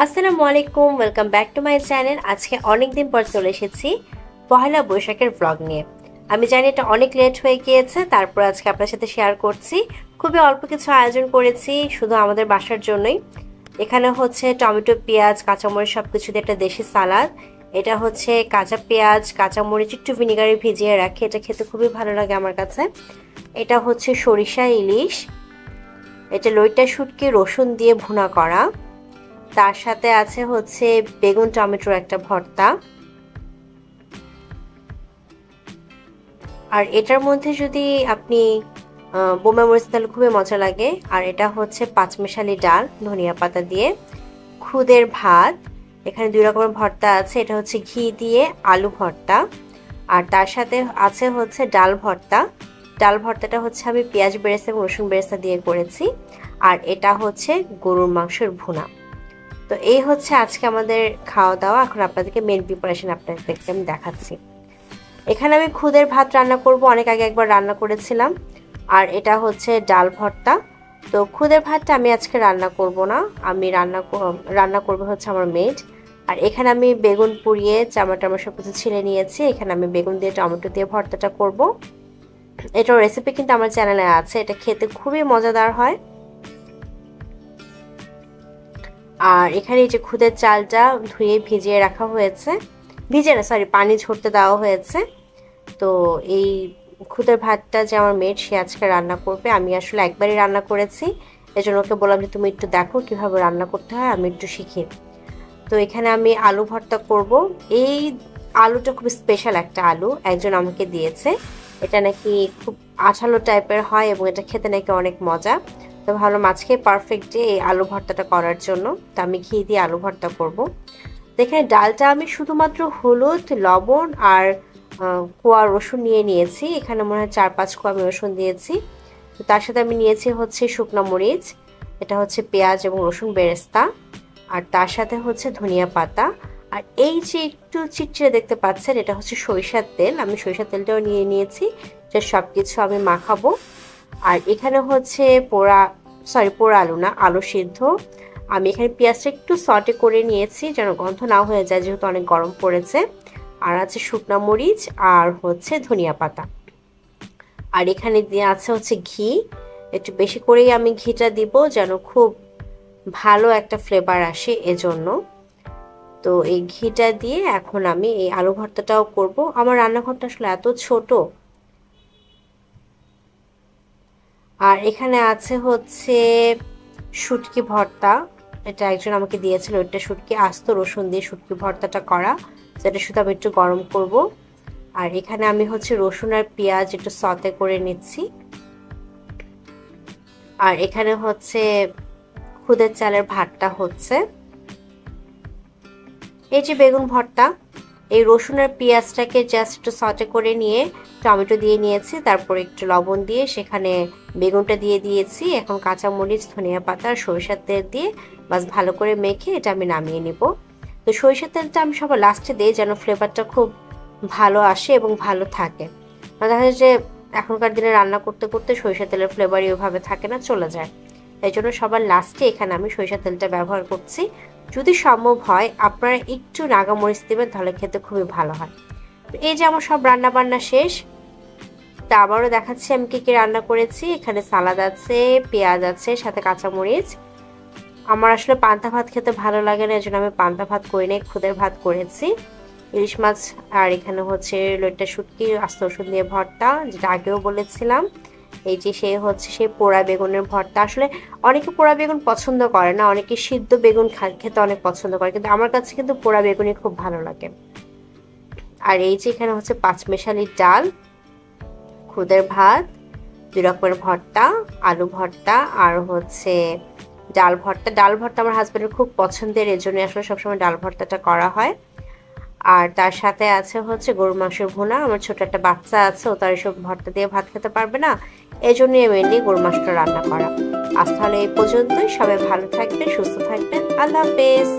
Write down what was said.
আসসালামু আলাইকুম, welcome back to my channel. আজকে অনেক দিন পর চলে এসেছি পহেলা বৈশাখের ব্লগ নিয়ে। আমি জানি এটা অনেক লেট হয়ে গিয়েছে, তারপর আজকে আপনার সাথে শেয়ার করছি। খুবই অল্প কিছু আয়োজন করেছি শুধু আমাদের বাসার জন্যই। এখানে হচ্ছে টমেটো, পেঁয়াজ, কাঁচামরিচ সব কিছু দিয়ে একটা দেশি সালাদ। এটা হচ্ছে কাঁচা পেঁয়াজ, কাঁচামরিচ একটু ভিনিগারে ভিজিয়ে রাখি, এটা খেতে খুবই ভালো লাগে আমার কাছে। এটা হচ্ছে সরিষা ইলিশ, এটা লইটা শুটকি রসুন দিয়ে ভুনা করা। তার সাথে আছে হচ্ছে বেগুন টমেটোর একটা ভর্তা। আর এটার মধ্যে যদি আপনি বোমা মরিচ তাহলে খুবই মজা লাগে। আর এটা হচ্ছে পাঁচমিশালি ডাল ধনিয়া পাতা দিয়ে, খুদের ভাত। এখানে দুই রকমের ভর্তা আছে, এটা হচ্ছে ঘি দিয়ে আলু ভর্তা। আর তার সাথে আছে হচ্ছে ডাল ভর্তা। ডাল ভর্তাটা হচ্ছে আমি পেঁয়াজ বেরেস্তা এবং রসুন বেরেস্তা দিয়ে করেছি। আর এটা হচ্ছে গরুর মাংসের ভুনা। তো এই হচ্ছে আজকে আমাদের খাওয়া দাওয়া। এখন আপনাদেরকে মেন প্রিপারেশন আপনাদেরকে আমি দেখাচ্ছি। এখানে আমি খুদের ভাত রান্না করব, অনেক আগে একবার রান্না করেছিলাম। আর এটা হচ্ছে ডাল ভর্তা। তো খুদের ভাতটা আমি আজকে রান্না করব না, আমি রান্না করবে হচ্ছে আমার মেড। আর এখানে আমি বেগুন পুড়িয়ে টমেটো সব কিছু ছিলে নিয়েছি। এখানে আমি বেগুন দিয়ে টমেটো দিয়ে ভর্তাটা করব। এটার রেসিপি কিন্তু আমার চ্যানেলে আছে, এটা খেতে খুবই মজাদার হয়। আর এখানে এই যে খুদের চালটা ধুয়ে ভিজিয়ে রাখা হয়েছে, পানি ঝরতে দেওয়া হয়েছে। তো এই খুদের ভাতটা যে আমার মেয়ের, সে আজকে রান্না করবে। আমি আসলে একবারই রান্না করেছি, এজন্য ওকে বললাম যে তুমি একটু দেখো কিভাবে রান্না করতে হয়, আমি একটু শিখি। তো এখানে আমি আলু ভর্তা করব। এই আলুটা খুব স্পেশাল একটা আলু, একজন আমাকে দিয়েছে। এটা নাকি খুব আঠালো টাইপের হয় এবং এটা খেতে নাকি অনেক মজা। তো ভাবলাম আজকে পারফেক্ট ডে এই আলু ভর্তাটা করার জন্য। তো আমি ঘি দিয়ে আলু ভর্তা করব। তো এখানে ডালটা আমি শুধুমাত্র হলুদ, লবণ আর কোয়া রসুন নিয়েছি। এখানে মনে হয় 4-5 কোয়া আমি রসুন দিয়েছি। তো তার সাথে আমি নিয়েছি হচ্ছে শুকনো মরিচ, এটা হচ্ছে পেঁয়াজ এবং রসুন বেরেস্তা। আর তার সাথে হচ্ছে ধনিয়া পাতা। আর এই যে একটু চিটচিটে দেখতে পাচ্ছেন, এটা হচ্ছে সরিষার তেল। আমি সরিষার তেলটাও নিয়েছি, যে সব কিছু আমি মাখাবো। আর এখানে হচ্ছে পোড়া আলু না, আলু সিদ্ধ। আমি এখানে পেঁয়াজটা একটু সটে করে নিয়েছি যেন গন্ধ না হয়ে যায়, যেহেতু অনেক গরম পড়েছে। আর আছে শুকনা মরিচ আর হচ্ছে ধনিয়া পাতা। আর এখানে দিয়ে আছে হচ্ছে ঘি, একটু বেশি করেই আমি ঘিটা দিব যেন খুব ভালো একটা ফ্লেভার আসে এজন্য। তো এই ঘিটা দিয়ে এখন আমি এই আলু ভর্তাটাও করব। আমার রান্নাঘরটা আসলে এত ছোট। আর এখানে আছে হচ্ছে শুটকি ভর্তা, এটা একজন আমাকে দিয়েছিল। ওইটা শুটকি আস্ত রসুন দিয়ে শুটকি ভর্তাটা করা, সেটা শুধু আমি একটু গরম করব। আর এখানে আমি হচ্ছে রসুন আর পেঁয়াজ একটু সতে করে নিচ্ছি। আর এখানে হচ্ছে খুদের চালের ভাতটা হচ্ছে। এই যে বেগুন ভর্তা, এই রসুন আর পেঁয়াজটাকে জাস্ট একটু সটে করে নিয়ে টমেটো দিয়ে নিয়েছি, তারপর একটু লবণ দিয়ে সেখানে বেগুনটা দিয়ে দিয়েছি। এখন কাঁচামরিচ, ধনিয়া পাতা আর সরিষার তেল দিয়ে বাস ভালো করে মেখে এটা আমি নামিয়ে নিব। তো সরিষার তেলটা আমি সবার লাস্টে দিই যেন ফ্লেভারটা খুব ভালো আসে এবং ভালো থাকে। দেখা যায় যে এখনকার দিনে রান্না করতে করতে সরিষার তেলের ফ্লেভারই ওইভাবে থাকে না, চলে যায়। এই জন্য সবার লাস্টে এখানে আমি সরিষার তেলটা ব্যবহার করছি। যদি সম্ভব হয় আপনারা একটু নাগামরিচ দেবেন, তাহলে খেতে খুবই ভালো হয়। এই যে আমার সব রান্না বান্না শেষ। তা আবারও দেখাচ্ছি আমি কি রান্না করেছি। এখানে সালাদ আছে, পেঁয়াজ আছে, সাথে কাঁচামরিচ। আমার আসলে পান্তা ভাত খেতে ভালো লাগে না, এজন্য আমি পান্তা ভাত করি নাই, খুদের ভাত করেছি। ইলিশ মাছ আর এখানে হচ্ছে লইট্টা শুটকি আস্ত রসুন দিয়ে ভর্তা, যেটা আগেও বলেছিলাম। এই যে সেই পোড়া বেগুনের ভর্তা। আসলে অনেকে পোড়া বেগুন পছন্দ করে না, অনেকে সিদ্ধ বেগুন খেতে অনেক পছন্দ করে, কিন্তু আমার কাছে কিন্তু পোড়া বেগুনই খুব ভালো লাগে। আর এই যে এখানে হচ্ছে পাঁচমিশালি ডাল, খুদের ভাত, 2 রকমের ভর্তা, আলু ভর্তা আর হচ্ছে ডাল ভর্তা। ডাল ভর্তা আমার হাজবেন্ডের খুব পছন্দের, এর জন্য আসলে সবসময় ডাল ভর্তাটা করা হয়। আর তার সাথে আছে হচ্ছে গরু মাংসের ভুনা। আমার ছোট একটা বাচ্চা আছে, ও তার এসব ভর্তা দিয়ে ভাত খেতে পারবে না, এই জন্যই মেনলি গরু মাংসটা রান্না করা। আজ তাহলে এই পর্যন্তই। সবাই ভালো থাকবেন, সুস্থ থাকবেন। আল্লাহ হাফেজ।